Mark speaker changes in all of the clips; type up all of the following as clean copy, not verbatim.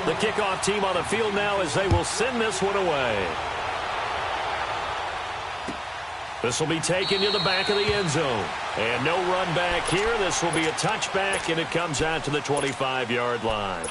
Speaker 1: The kickoff team on the field now as they will send this one away. This will be taken to the back of the end zone. And no run back here. This will be a touchback, and it comes out to the 25-yard line.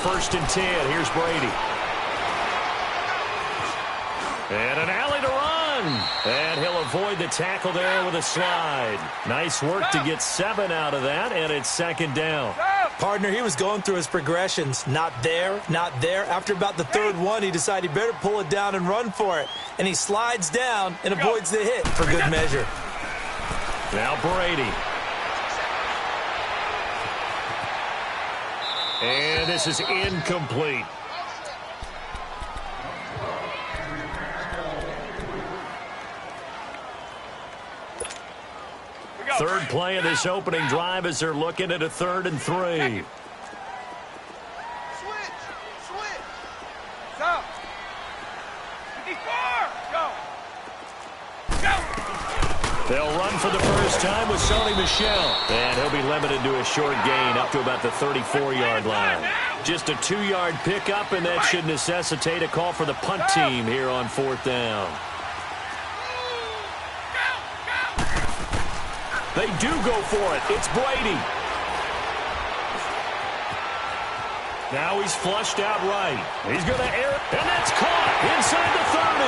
Speaker 2: First and 10. Here's Brady. And an alley to run. And he'll avoid the tackle there with a slide. Nice work to get 7 out of that, and it's second down.
Speaker 3: Partner, he was going through his progressions. Not there, not there. After about the third one, he decided he better pull it down and run for it. And he slides down and avoids the hit for good measure.
Speaker 2: Now Brady. And this is incomplete. Third play of this opening drive as they're looking at a 3rd and 3. They'll run for the first time with Sony Michel. And he'll be limited to a short gain up to about the 34-yard line. Just a 2-yard pickup, and that should necessitate a call for the punt team here on 4th down. They do go for it. It's Brady. Now he's flushed out right. He's going to air it, and that's caught inside the 30.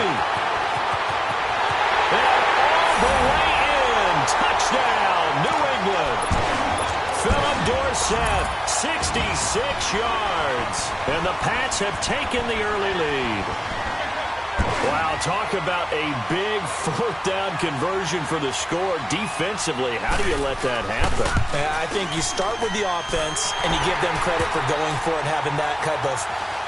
Speaker 2: And all the way in. Touchdown, New England. Philip Dorsett, 66 yards. And the Pats have taken the early lead. Wow, talk about a big 4th down conversion for the score. Defensively, how do you let that happen?
Speaker 3: I think you start with the offense, and you give them credit for going for it, having that type of,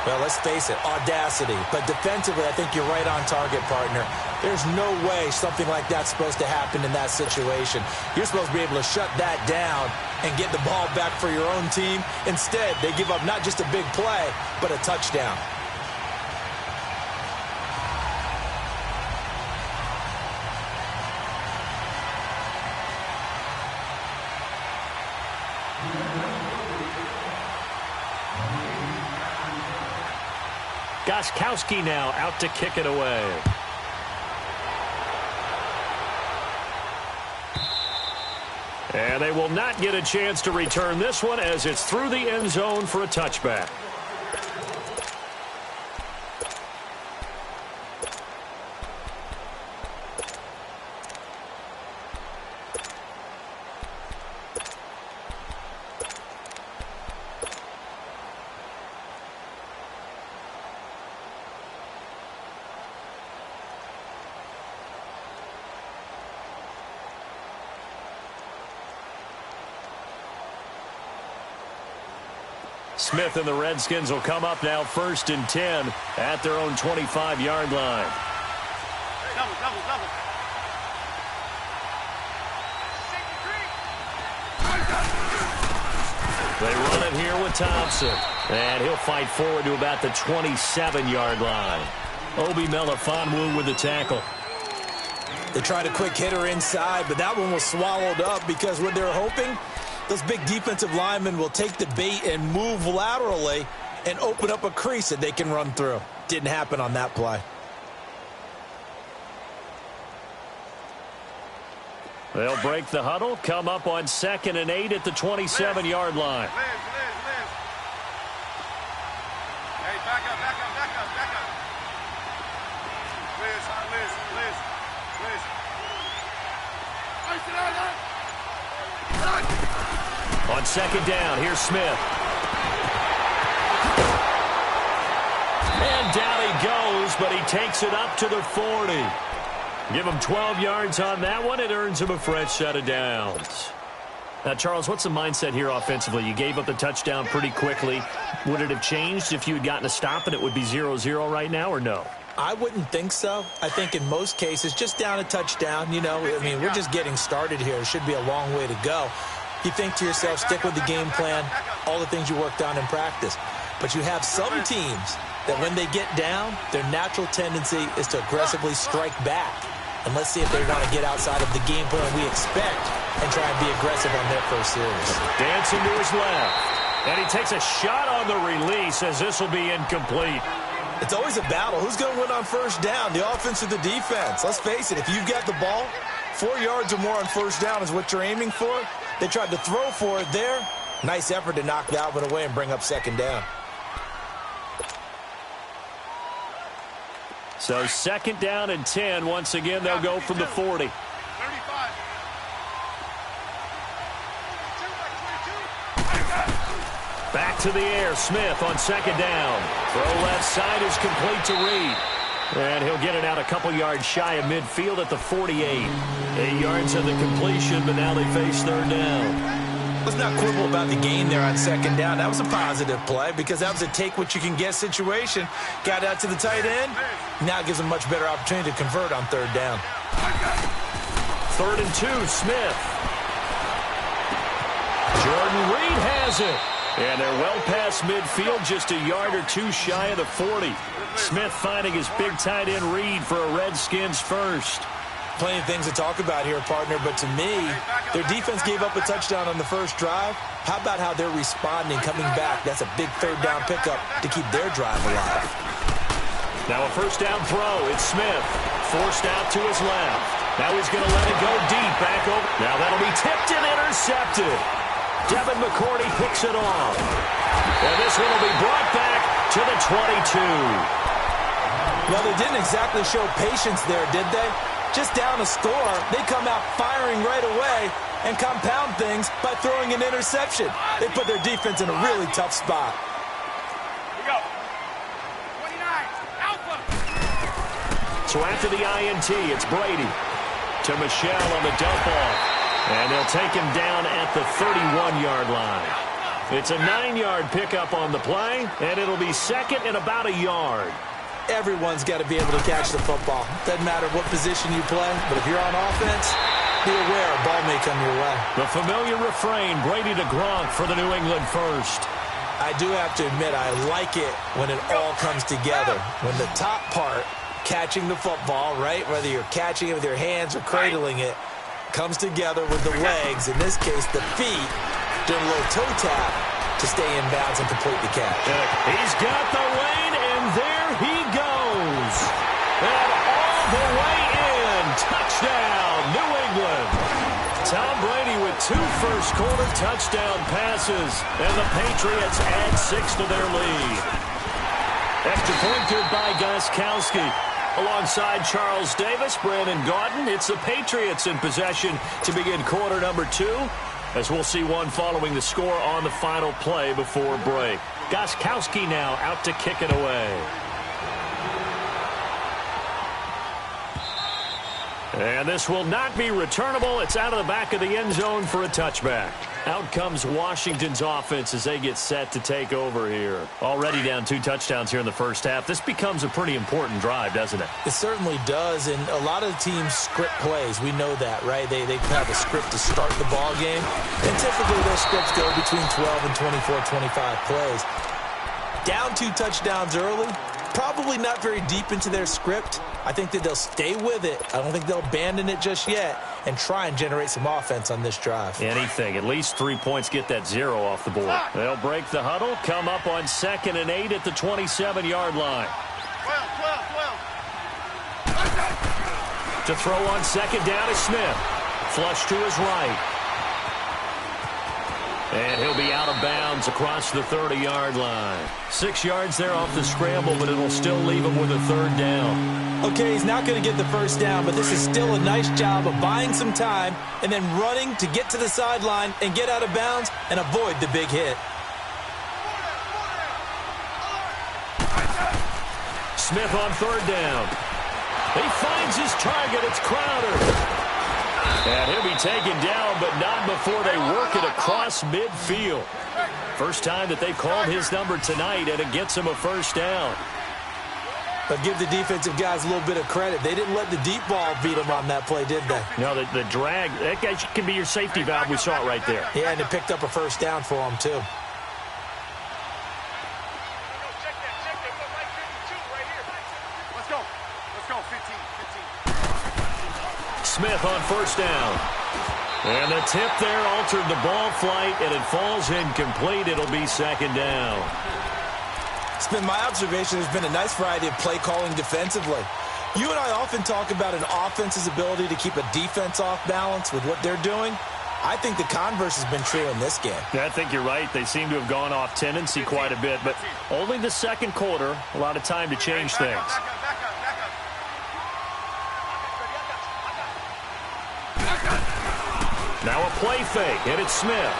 Speaker 3: well, let's face it, audacity. But defensively, I think you're right on target, partner. There's no way something like that's supposed to happen in that situation. You're supposed to be able to shut that down and get the ball back for your own team. Instead, they give up not just a big play, but a touchdown.
Speaker 2: Gostkowski now out to kick it away. And they will not get a chance to return this one as it's through the end zone for a touchback. Smith and the Redskins will come up now 1st and 10 at their own 25-yard line.
Speaker 4: Double.
Speaker 2: They run it here with Thompson. And he'll fight forward to about the 27-yard line. Obi Melifonwu with the tackle.
Speaker 3: They tried a quick hitter inside, but that one was swallowed up because what they're hoping, those big defensive linemen will take the bait and move laterally and open up a crease that they can run through. Didn't happen on that play.
Speaker 2: They'll break the huddle, come up on 2nd and 8 at the 27-yard line.
Speaker 4: Liz. Hey, back up.
Speaker 2: On 2nd down, here's Smith. And down he goes,
Speaker 1: but he takes it up to the 40. Give him 12 yards on that one. It earns him a fresh set of downs. Now, Charles, what's the mindset here offensively? You gave up the touchdown pretty quickly. Would it have changed if you had gotten a stop and it would be 0-0 right now, or no?
Speaker 3: I wouldn't think so. I think in most cases, just down a touchdown, you know, I mean, we're just getting started here. It should be a long way to go. You think to yourself, stick with the game plan, all the things you worked on in practice. But you have some teams that when they get down, their natural tendency is to aggressively strike back. And let's see if they want to get outside of the game plan we expect and try and be aggressive on their first series.
Speaker 1: Dancing to his left. And he takes a shot on the release as this will be incomplete.
Speaker 3: It's always a battle. Who's going to win on first down, the offense or the defense? Let's face it, if you've got the ball, 4 yards or more on first down is what you're aiming for. They tried to throw for it there. Nice effort to knock that one away and bring up second down.
Speaker 1: So second down and 10. Once again, they'll go from the 40.
Speaker 4: 35.
Speaker 1: Back to the air. Smith on second down. Throw left side is complete to Reed. And he'll get it out a couple yards shy of midfield at the 48. 8 yards of the completion, but now they face third down.
Speaker 3: Let's not quibble about the gain there on second down. That was a positive play because that was a take-what-you-can-get situation. Got out to the tight end. Now gives them a much better opportunity to convert on third down.
Speaker 1: 3rd and 2, Smith. Jordan Reed has it. And they're well past midfield, just a yard or two shy of the 40. Smith finding his big tight end Reed for a Redskins first.
Speaker 3: Plenty of things to talk about here, partner, but to me, their defense gave up a touchdown on the first drive. How about how they're responding, coming back? That's a big third down pickup to keep their drive alive.
Speaker 1: Now a first down throw. It's Smith. Forced out to his left. Now he's going to let it go deep. Back over. Now that'll be tipped and intercepted. Devin McCourty picks it off. And this one will be brought back to the 22.
Speaker 3: Well, they didn't exactly show patience there, did they? Just down a score, they come out firing right away and compound things by throwing an interception. They put their defense in a really tough spot.
Speaker 4: Here we go. 29. Alpha.
Speaker 1: So after the INT, it's Brady to Michelle on the dump off. And they'll take him down at the 31-yard line. It's a 9-yard pickup on the play, and it'll be second and about a yard.
Speaker 3: Everyone's got to be able to catch the football. Doesn't matter what position you play, but if you're on offense, be aware a ball may come your way.
Speaker 1: The familiar refrain, Brady to Gronk for the New England first.
Speaker 3: I do have to admit, I like it when it all comes together. When the top part, catching the football, right, whether you're catching it with your hands or cradling it, comes together with the legs, in this case the feet, doing a little toe tap to stay in bounds and complete the catch.
Speaker 1: He's got the lane, and there he goes. And all the way in. Touchdown, New England. Tom Brady with 2 first-quarter touchdown passes, and the Patriots add 6 to their lead. Extra point good by Gostkowski. Alongside Charles Davis, Brandon Gaudin, it's the Patriots in possession to begin quarter number 2, as we'll see one following the score on the final play before break. Gostkowski now out to kick it away. And this will not be returnable. It's out of the back of the end zone for a touchback. Out comes Washington's offense as they get set to take over here. Already down 2 touchdowns here in the first half. This becomes a pretty important drive, doesn't it?
Speaker 3: It certainly does, and a lot of teams script plays. We know that, right? They have a script to start the ball game, and typically those scripts go between 12 and 24, 25 plays. Down 2 touchdowns early, probably not very deep into their script. I think that they'll stay with it. I don't think they'll abandon it just yet and try and generate some offense on this drive.
Speaker 1: Anything. At least 3 points get that 0 off the board. They'll break the huddle, come up on 2nd and 8 at the 27-yard line.
Speaker 4: 12.
Speaker 1: To throw on second down is Smith. Flush to his right. And he'll be out of bounds across the 30-yard line. 6 yards there off the scramble, but it'll still leave him with a 3rd down.
Speaker 3: Okay, he's not going to get the first down, but this is still a nice job of buying some time and then running to get to the sideline and get out of bounds and avoid the big hit.
Speaker 2: Smith on third down. He finds his target. It's Crowder. And he'll be taken down, but not before they work it across midfield. First time that they've called his number tonight, and it gets him a first down.
Speaker 3: But give the defensive guys a little bit of credit. They didn't let the deep ball beat them on that play, did they?
Speaker 2: No, the drag, that guy can be your safety valve. We saw it right there.
Speaker 3: Yeah, and it picked up a first down for him, too.
Speaker 2: Smith on first down. And the tip there altered the ball flight, and it falls incomplete. It'll be second down.
Speaker 3: It's been my observation there's been a nice variety of play calling defensively. You and I often talk about an offense's ability to keep a defense off balance with what they're doing. I think the converse has been true in this game.
Speaker 2: Yeah, I think you're right. They seem to have gone off tendency quite a bit, but only the second quarter, a lot of time to change things. Now a play fake, and it's Smith.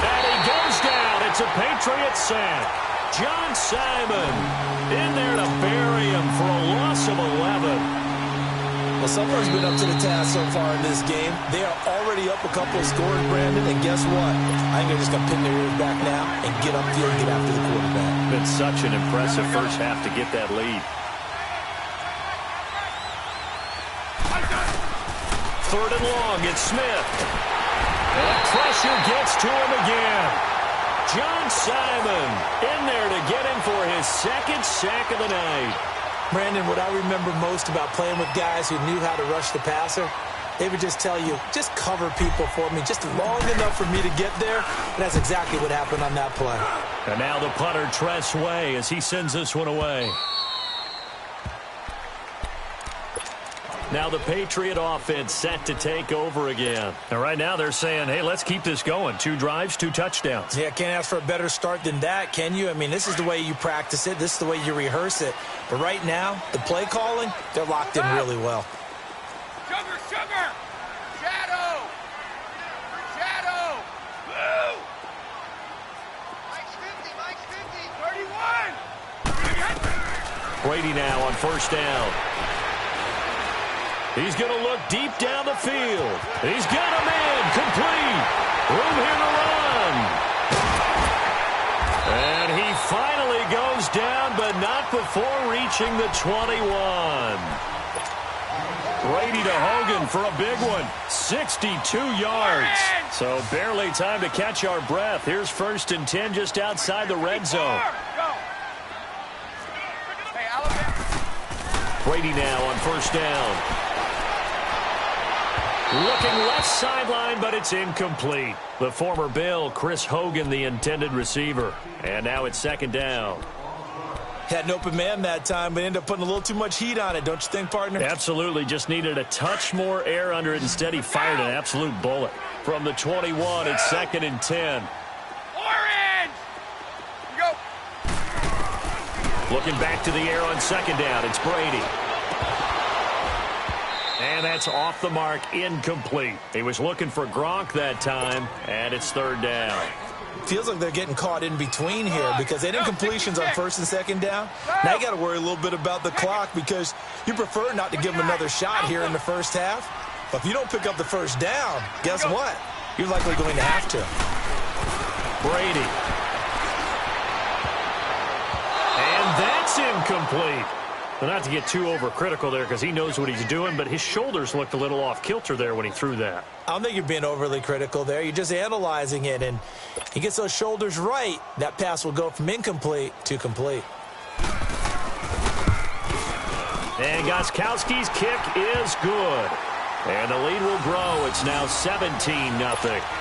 Speaker 2: And he goes down. It's a Patriot sack. John Simon in there to bury him for a loss of 11.
Speaker 3: Well, someone's been up to the task so far in this game. They are already up a couple of scores, Brandon, and guess what? I think they're just going to pin their ears back now and get upfield and get after the quarterback.
Speaker 2: Been such an impressive first half to get that lead. Third and long, it's Smith. And pressure gets to him again. John Simon in there to get him for his second sack of the night.
Speaker 3: Brandon, what I remember most about playing with guys who knew how to rush the passer, they would just tell you, just cover people for me, just long enough for me to get there. And that's exactly what happened on that play.
Speaker 2: And now the punter, Tress Way, as he sends this one away. Now the Patriot offense set to take over again. And right now they're saying, hey, let's keep this going. 2 drives, 2 touchdowns.
Speaker 3: Yeah, can't ask for a better start than that, can you? I mean, this is the way you practice it. This is the way you rehearse it. But right now, the play calling, they're locked in really well.
Speaker 4: Sugar, sugar! Shadow! Shadow! Blue! Mike's 50, Mike's 50, 31!
Speaker 2: Brady now on first down. He's going to look deep down the field. He's got a man complete. Room here to run. And he finally goes down, but not before reaching the 21. Brady to Hogan for a big one. 62 yards. So barely time to catch our breath. Here's 1st and 10 just outside the red zone. Brady now on first down. Looking left sideline, but it's incomplete. The former Bill, Chris Hogan, the intended receiver. And now it's second down.
Speaker 3: Had an open man that time, but ended up putting a little too much heat on it, don't you think, partner?
Speaker 2: Absolutely. Just needed a touch more air under it. Instead, he fired an absolute bullet. From the 21, it's 2nd and 10.
Speaker 4: Orange! Go!
Speaker 2: Looking back to the air on second down, it's Brady. And that's off the mark, incomplete. He was looking for Gronk that time, and it's 3rd down.
Speaker 3: Feels like they're getting caught in between here because they did completions on 1st and 2nd down. Now you got to worry a little bit about the clock because you prefer not to give them another shot here in the first half. But if you don't pick up the first down, guess what? You're likely going to have to.
Speaker 2: Brady. And that's incomplete. Well, not to get too overcritical there because he knows what he's doing, but his shoulders looked a little off kilter there when he threw that.
Speaker 3: I don't think you're being overly critical there. You're just analyzing it, and he gets those shoulders right. That pass will go from incomplete to complete.
Speaker 2: And Gostkowski's kick is good. And the lead will grow. It's now 17-0.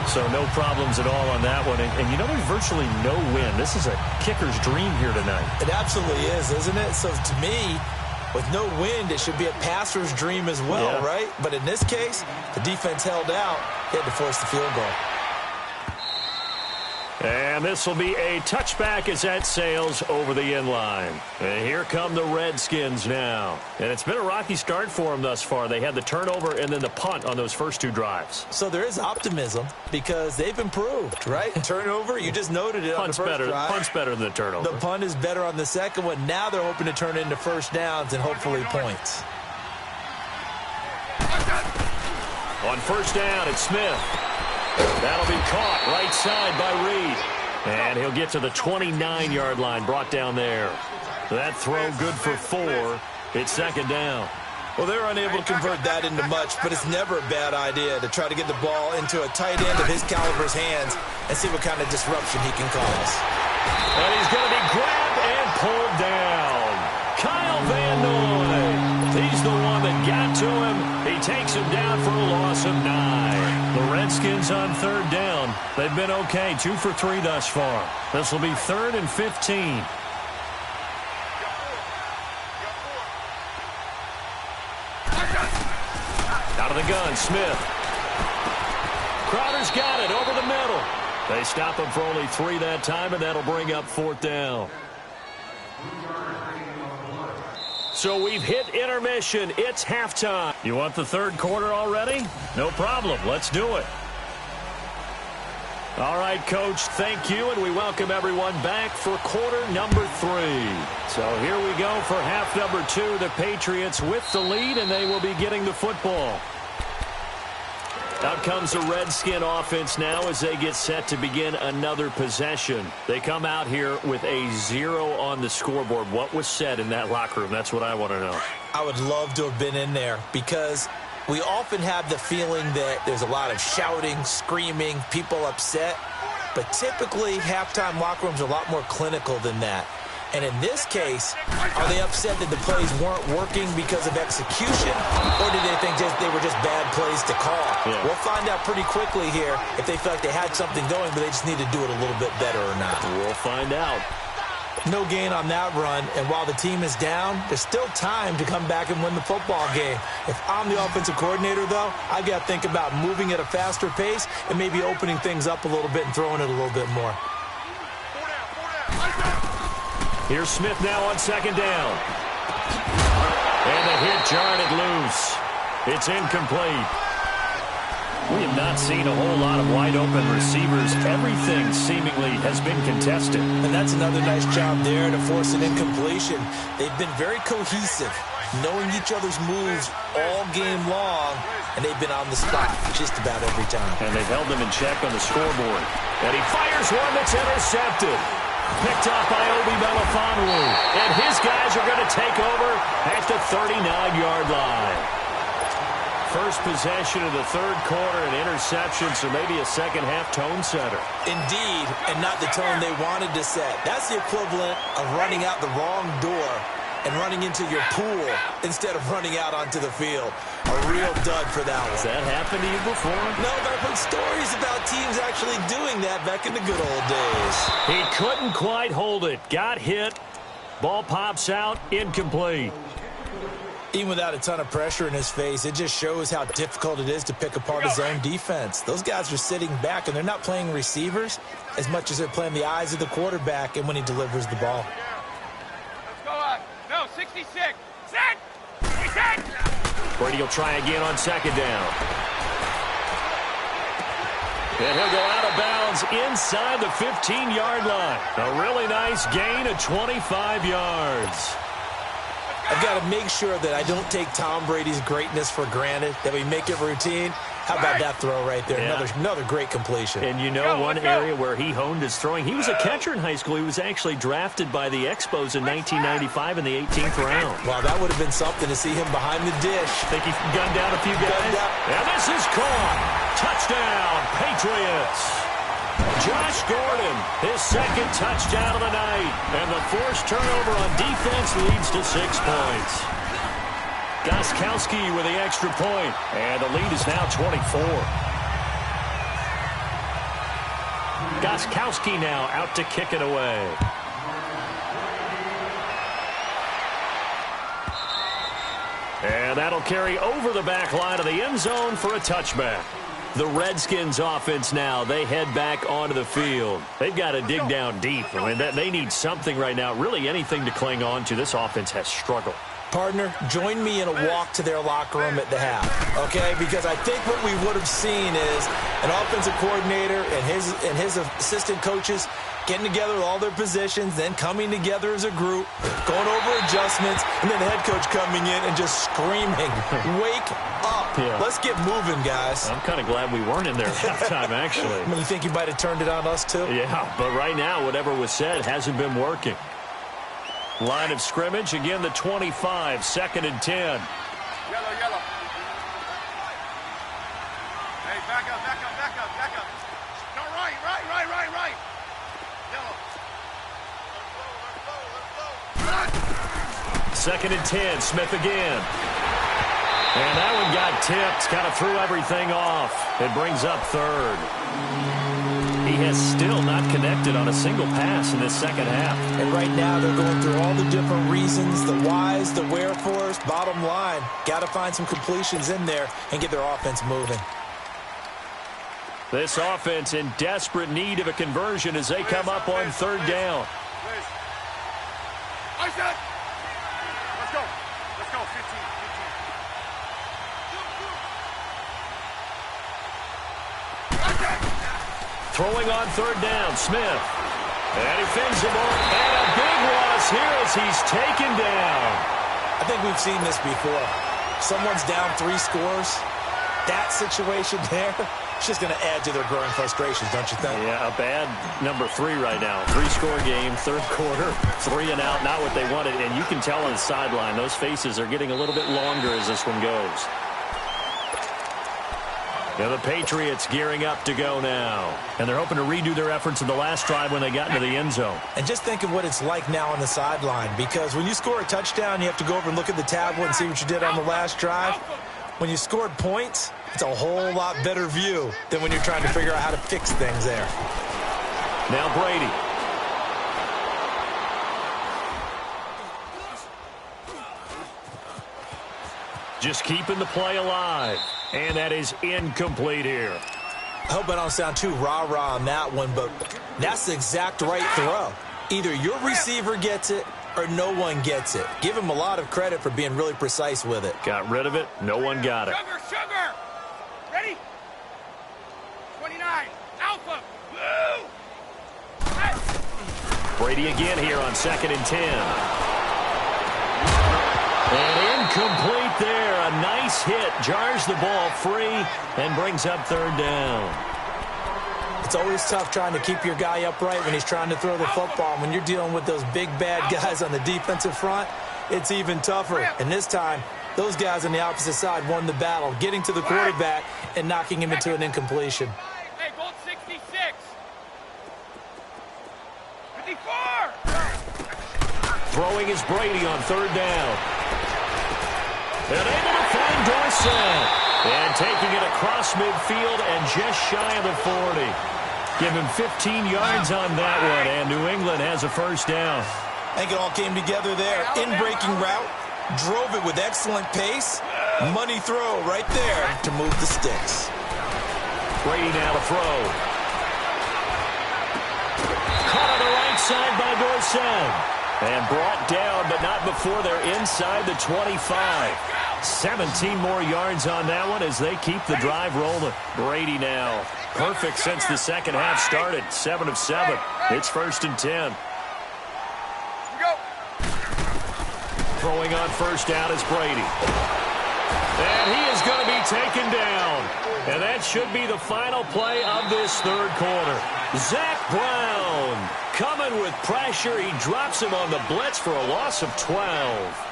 Speaker 2: So no problems at all on that one. And you know, there's virtually no win. This is a kicker's dream here tonight.
Speaker 3: It absolutely is, isn't it? So to me, with no wind, it should be a passer's dream as well, right? But in this case, the defense held out. They had to force the field goal.
Speaker 2: And this will be a touchback as that sails over the end line. And here come the Redskins now. And it's been a rocky start for them thus far. They had the turnover and then the punt on those first 2 drives.
Speaker 3: So there is optimism because they've improved, right? Turnover, you just noted it on the first drive.
Speaker 2: Punt's better than the turnover.
Speaker 3: The punt is better on the second one. Now they're hoping to turn it into first downs and hopefully points.
Speaker 2: On first down, it's Smith. That'll be caught right side by Reed. And he'll get to the 29-yard line, brought down there. That throw good for 4. It's second down.
Speaker 3: Well, they're unable to convert that into much, but it's never a bad idea to try to get the ball into a tight end of his caliber's hands and see what kind of disruption he can cause.
Speaker 2: And he's going to be grabbed and pulled down. Kyle Van Noy. He's the one that got to him. He takes him down for a loss of 9. The Redskins on third down. They've been okay, 2 for 3 thus far. This will be 3rd and 15. Out of the gun, Smith. Crowder's got it over the middle. They stop him for only 3 that time, and that'll bring up 4th down. So we've hit intermission. It's halftime. You want the third quarter already? No problem. Let's do it. All right, Coach, thank you, and we welcome everyone back for quarter number 3. So here we go for half number 2. The Patriots with the lead, and they will be getting the football. Out comes the Redskin offense now as they get set to begin another possession. They come out here with a 0 on the scoreboard. What was said in that locker room? That's what I want to know. I would love to have been in there because we often have the feeling that there's a lot of shouting, screaming, people upset. But typically, halftime locker rooms are a lot more clinical than that. And in this case, are they upset that the plays weren't working because of execution? Or did they think they were just bad plays to call? Yeah. We'll find out pretty quickly here if they feel like they had something going, but they just need to do it a little bit better or not. We'll find out. No gain on that run, and while the team is down, there's still time to come back and win the football game. If I'm the offensive coordinator, though, I got to think about moving at a faster pace and maybe opening things up a little bit and throwing it a little bit more. Here's Smith now on second down. And the hit jarred it loose. It's incomplete. We have not seen a whole lot of wide-open receivers. Everything seemingly has been contested. And that's another nice job there to force an incompletion. They've been very cohesive, knowing each other's moves all game long, and they've been on the spot just about every time. And they've held them in check on the scoreboard. And he fires one that's intercepted. Picked off by Obi Melifonwu. And his guys are going to take over at the 39-yard line. First possession of the third quarter, an interception, so maybe a second-half tone setter. Indeed, and not the tone they wanted to set. That's the equivalent of running out the wrong door and running into your pool instead of running out onto the field. A real dud for that one. Has that happened to you before? No, but I've heard stories about teams actually doing that back in the good old days. He couldn't quite hold it. Got hit. Ball pops out. Incomplete. Even without a ton of pressure in his face, it just shows how difficult it is to pick apart his own defense. Those guys are sitting back, and they're not playing receivers as much as they're playing the eyes of the quarterback and when he delivers the ball.
Speaker 4: Let's go up. No, 66. Set! 66!
Speaker 2: Brady will try again on second down. And he'll go out of bounds inside the 15-yard line. A really nice gain of 25 yards. I've got to make sure that I don't take Tom Brady's greatness for granted, that we make it routine. How about that throw right there? Yeah. Another great completion. And you know one area where he honed his throwing, he was a catcher in high school. He was actually drafted by the Expos in 1995 in the 18th round. Well, that would have been something to see him behind the dish. Think he gunned down a few guys? And this is caught. Touchdown, Patriots. Josh Gordon, his second touchdown of the night. And the forced turnover on defense leads to 6 points. Gostkowski with the extra point. And the lead is now 24. Gostkowski now out to kick it away. And that'll carry over the back line of the end zone for a touchback.
Speaker 1: The Redskins offense now, they head back onto the field. They've got to dig down deep. I mean, they need something right now, really anything to cling on to. This offense has struggled.
Speaker 3: Partner, join me in a walk to their locker room at the half, okay? Because I think what we would have seen is an offensive coordinator and his assistant coaches getting together with all their positions, then coming together as a group, going over adjustments, and then the head coach coming in and just screaming, wake up. Yeah. Let's get moving, guys.
Speaker 1: I'm kind of glad we weren't in there at halftime, actually.
Speaker 3: I mean, you think you might have turned it on us, too?
Speaker 1: Yeah, but right now, whatever was said hasn't been working. Line of scrimmage, again, the 25, 2nd and 10.
Speaker 4: Yellow. Hey, back up. No, right. Yellow.
Speaker 1: 2nd and 10, Smith again. And that one got tipped, kind of threw everything off. It brings up 3rd. He has still not connected on a single pass in this second half.
Speaker 3: And right now they're going through all the different reasons, the whys, the wherefores. Bottom line, got to find some completions in there and get their offense moving.
Speaker 1: This offense in desperate need of a conversion as they come up on 3rd down.
Speaker 4: Let's go, 15.
Speaker 1: Throwing on 3rd down, Smith. And he fins the ball. And a big loss here as he's taken down.
Speaker 3: I think we've seen this before. Someone's down 3 scores. That situation there, it's just going to add to their growing frustrations, don't you think?
Speaker 1: Yeah, a bad number 3 right now. 3-score game, 3rd quarter, 3 and out, not what they wanted. And you can tell on the sideline, those faces are getting a little bit longer as this one goes. Now the Patriots gearing up to go now. And they're hoping to redo their efforts in the last drive when they got into the end zone.
Speaker 3: And just think of what it's like now on the sideline. Because when you score a touchdown, you have to go over and look at the tablet and see what you did on the last drive. When you scored points, it's a whole lot better view than when you're trying to figure out how to fix things there.
Speaker 1: Now Brady. Just keeping the play alive. And that is incomplete here.
Speaker 3: I hope I don't sound too rah-rah on that one, but that's the exact right throw. Either your receiver gets it or no one gets it. Give him a lot of credit for being really precise with it.
Speaker 1: Got rid of it. No one got it.
Speaker 4: Sugar. Ready? 29. Alpha. Blue. Hey.
Speaker 1: Brady again here on 2nd and 10. And incomplete there. A nice hit. Jars the ball free and brings up 3rd down.
Speaker 3: It's always tough trying to keep your guy upright when he's trying to throw the football. When you're dealing with those big, bad guys on the defensive front, it's even tougher. And this time, those guys on the opposite side won the battle, getting to the quarterback and knocking him into an incompletion.
Speaker 4: Hey, gold 66. 54.
Speaker 1: Throwing is Brady on 3rd down. And able to find Dorsett. And taking it across midfield and just shy of the 40. Give him 15 yards on that one, and New England has a 1st down.
Speaker 3: I think it all came together there. In-breaking route, drove it with excellent pace. Money throw right there to move the sticks.
Speaker 1: Brady now to throw. Caught on the right side by Dorsett. And brought down, but not before they're inside the 25. 17 more yards on that one as they keep the drive rolling. Brady now. Perfect since the second half started. 7 of 7. It's 1st and 10. Throwing on 1st down is Brady. And he is going to be taken down. And that should be the final play of this 3rd quarter. Zach Brown coming with pressure. He drops him on the blitz for a loss of 12.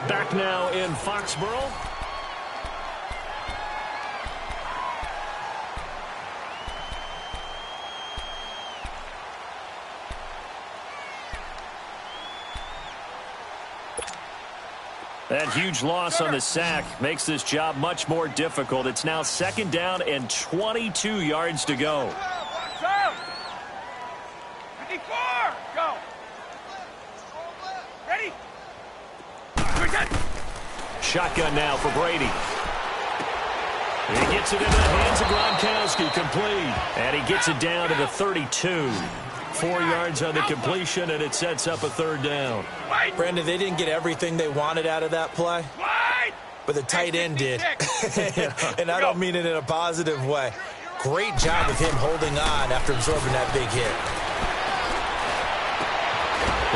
Speaker 1: Back now in Foxborough. That huge loss on the sack makes this job much more difficult. It's now 2nd down and 22 yards to go.
Speaker 4: 54. Go. Ready?
Speaker 1: Shotgun now for Brady.
Speaker 2: He gets it into the hands of Gronkowski, complete. And he gets it down to the 32. 4 yards on the completion, and it sets up a third down.
Speaker 3: Brandon, they didn't get everything they wanted out of that play, but the tight end did. And I don't mean it in a positive way. Great job of him holding on after absorbing that big hit.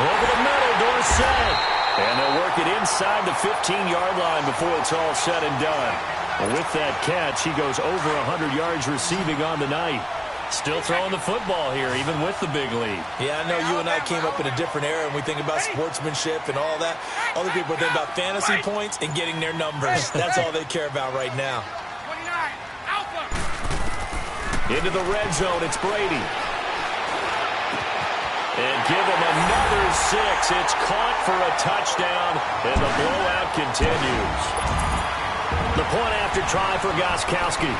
Speaker 2: Over the middle, Dorsett. And they'll work it inside the 15-yard line before it's all said and done. And with that catch, he goes over 100 yards receiving on the night. Still throwing the football here, even with the big lead.
Speaker 3: Yeah, I know you and I came up in a different era, and we think about sportsmanship and all that. Other people think about fantasy points and getting their numbers. That's all they care about right now.
Speaker 4: 29, Alpha.
Speaker 2: Into the red zone, it's Brady. And give him another 6. It's caught for a touchdown, and the blowout continues. The point after try for Gronkowski.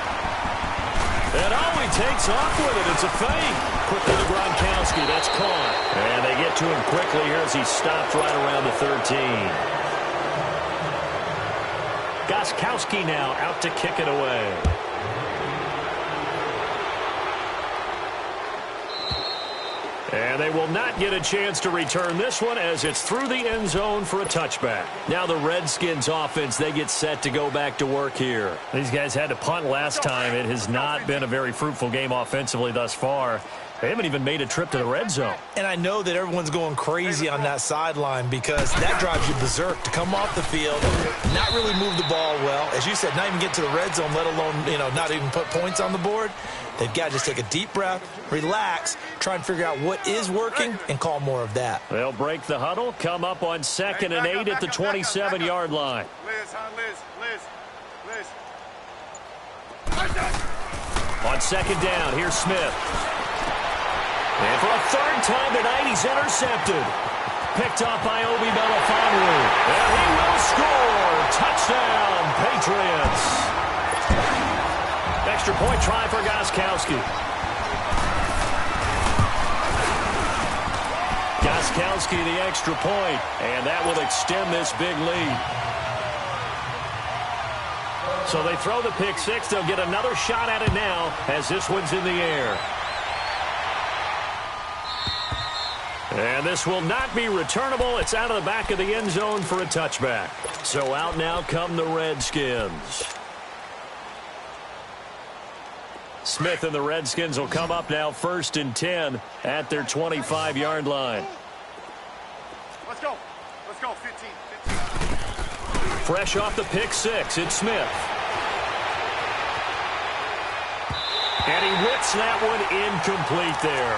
Speaker 2: And he takes off with it. It's a fake. Quickly to Gronkowski. That's caught. And they get to him quickly here as he stopped right around the 13. Gronkowski now out to kick it away. And they will not get a chance to return this one as it's through the end zone for a touchback. Now the Redskins offense, they get set to go back to work here. These guys had to punt last time. It has not been a very fruitful game offensively thus far. They haven't even made a trip to the red zone.
Speaker 3: And I know that everyone's going crazy on that sideline because that drives you berserk to come off the field, not really move the ball well. As you said, not even get to the red zone, let alone, not even put points on the board. They've got to just take a deep breath, relax, try and figure out what is working, and call more of that.
Speaker 2: They'll break the huddle, come up on 2nd and 8 at the 27-yard line.
Speaker 4: Liz.
Speaker 2: On 2nd down, here's Smith. And for a third time tonight, he's intercepted. Picked up by Obi Melifonwu. And he will score. Touchdown, Patriots. Extra point try for Gronkowski. Gronkowski the extra point, and that will extend this big lead. So they throw the pick 6. They'll get another shot at it now as this one's in the air. And this will not be returnable. It's out of the back of the end zone for a touchback. So out now come the Redskins. Smith and the Redskins will come up now 1st and 10 at their 25-yard line.
Speaker 4: Let's go, 15.
Speaker 2: Fresh off the pick 6, it's Smith. And he whips that one incomplete there.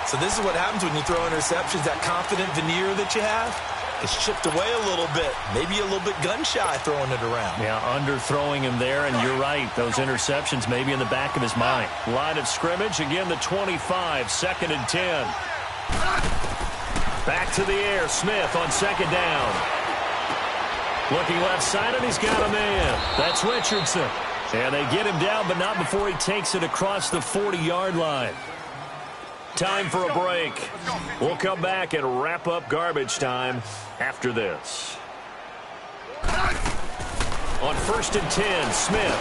Speaker 3: So this is what happens when you throw interceptions, that confident veneer that you have. It's chipped away a little bit, maybe a little bit gun-shy throwing it around.
Speaker 2: Yeah, under-throwing him there, and you're right. Those interceptions maybe in the back of his mind. Line of scrimmage, again the 25, 2nd and 10. Back to the air, Smith on 2nd down. Looking left side, and he's got a man. That's Richardson. And they get him down, but not before he takes it across the 40-yard line. Time for a break. We'll come back and wrap up garbage time after this. On 1st and 10, Smith.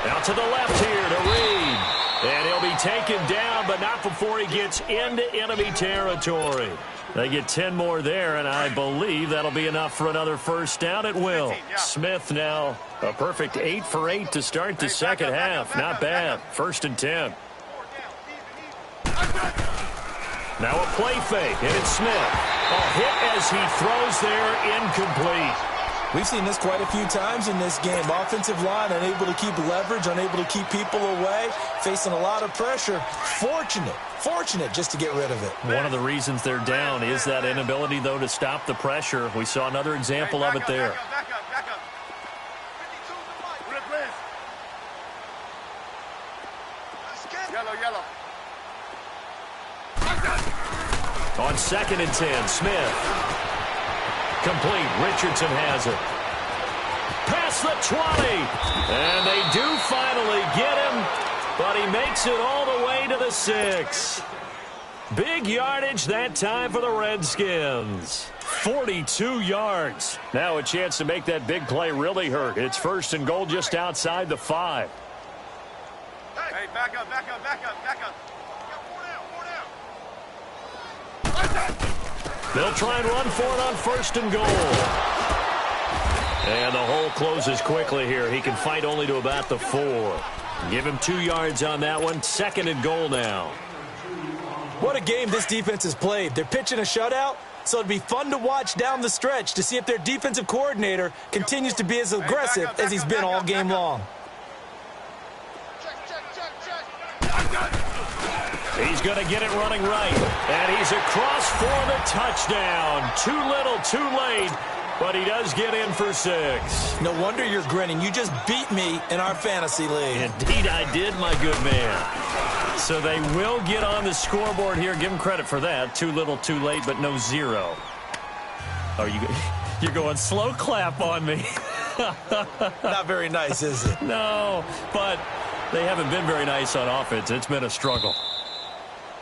Speaker 2: Out to the left here to Reed. And he'll be taken down, but not before he gets into enemy territory. They get 10 more there, and I believe that'll be enough for another first down. It will. Smith now a perfect 8 for 8 to start the second half. Not bad. 1st and 10. Now a play fake, and it's Smith. A hit as he throws there, incomplete.
Speaker 3: We've seen this quite a few times in this game. Offensive line unable to keep leverage, unable to keep people away, facing a lot of pressure. Fortunate just to get rid of it.
Speaker 2: One of the reasons they're down is that inability, though, to stop the pressure. We saw another example of it there.
Speaker 4: Back up. 52 Yellow.
Speaker 2: On 2nd and 10, Smith. Complete. Richardson has it. Past the 20. And they do finally get him, but he makes it all the way to the 6. Big yardage that time for the Redskins. 42 yards. Now a chance to make that big play really hurt. It's 1st and goal just outside the 5.
Speaker 4: Hey, back up, back up, back up, back up.
Speaker 2: They'll try and run for it on 1st and goal. And the hole closes quickly here. He can fight only to about the 4. Give him 2 yards on that one. 2nd and goal now.
Speaker 3: What a game this defense has played. They're pitching a shutout, so it'd be fun to watch down the stretch to see if their defensive coordinator continues to be as aggressive as he's been all game long.
Speaker 2: He's going to get it running right. And he's across for the touchdown. Too little, too late. But he does get in for 6.
Speaker 3: No wonder you're grinning. You just beat me in our fantasy league.
Speaker 2: Indeed I did, my good man. So they will get on the scoreboard here. Give them credit for that. Too little, too late, but no 0. Oh, you're going slow clap on me.
Speaker 3: Not very nice, is it?
Speaker 2: No, but they haven't been very nice on offense. It's been a struggle.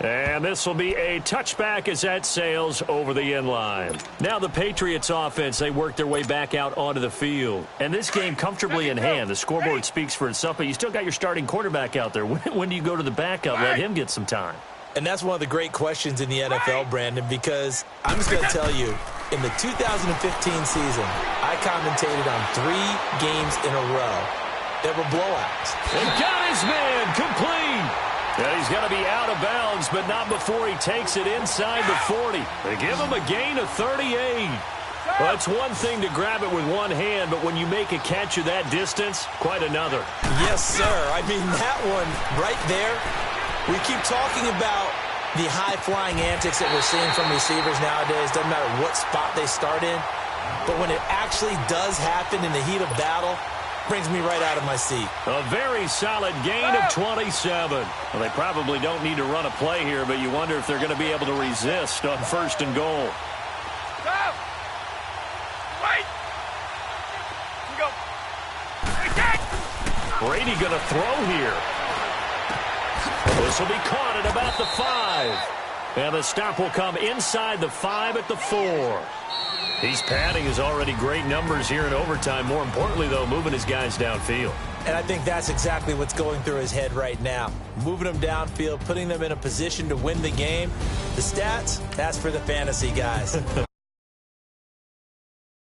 Speaker 2: And this will be a touchback as that sails over the end line. Now the Patriots offense, they work their way back out onto the field. And this game comfortably in hand. The scoreboard speaks for itself, but you still got your starting quarterback out there. When do you go to the backup? Let him get some time.
Speaker 3: And that's one of the great questions in the NFL, Brandon, because I'm just going to tell you, in the 2015 season, I commentated on 3 games in a row that were blowouts.
Speaker 2: And got his man complete. And he's going to be out of bounds, but not before he takes it inside the 40. They give him a gain of 38. Well, it's one thing to grab it with one hand, but when you make a catch of that distance, quite another.
Speaker 3: Yes, sir. I mean, that one right there, we keep talking about the high-flying antics that we're seeing from receivers nowadays. Doesn't matter what spot they start in. But when it actually does happen in the heat of battle, brings me right out of my seat.
Speaker 2: A very solid gain of 27. Well, they probably don't need to run a play here, but you wonder if they're going to be able to resist on 1st and goal.
Speaker 4: Stop! Wait! Go!
Speaker 2: Brady going to throw here. This will be caught at about the 5. And the stop will come inside the 5 at the 4. He's padding his already great numbers here in overtime. More importantly, though, moving his guys downfield.
Speaker 3: And I think that's exactly what's going through his head right now. Moving them downfield, putting them in a position to win the game. The stats, that's for the fantasy guys.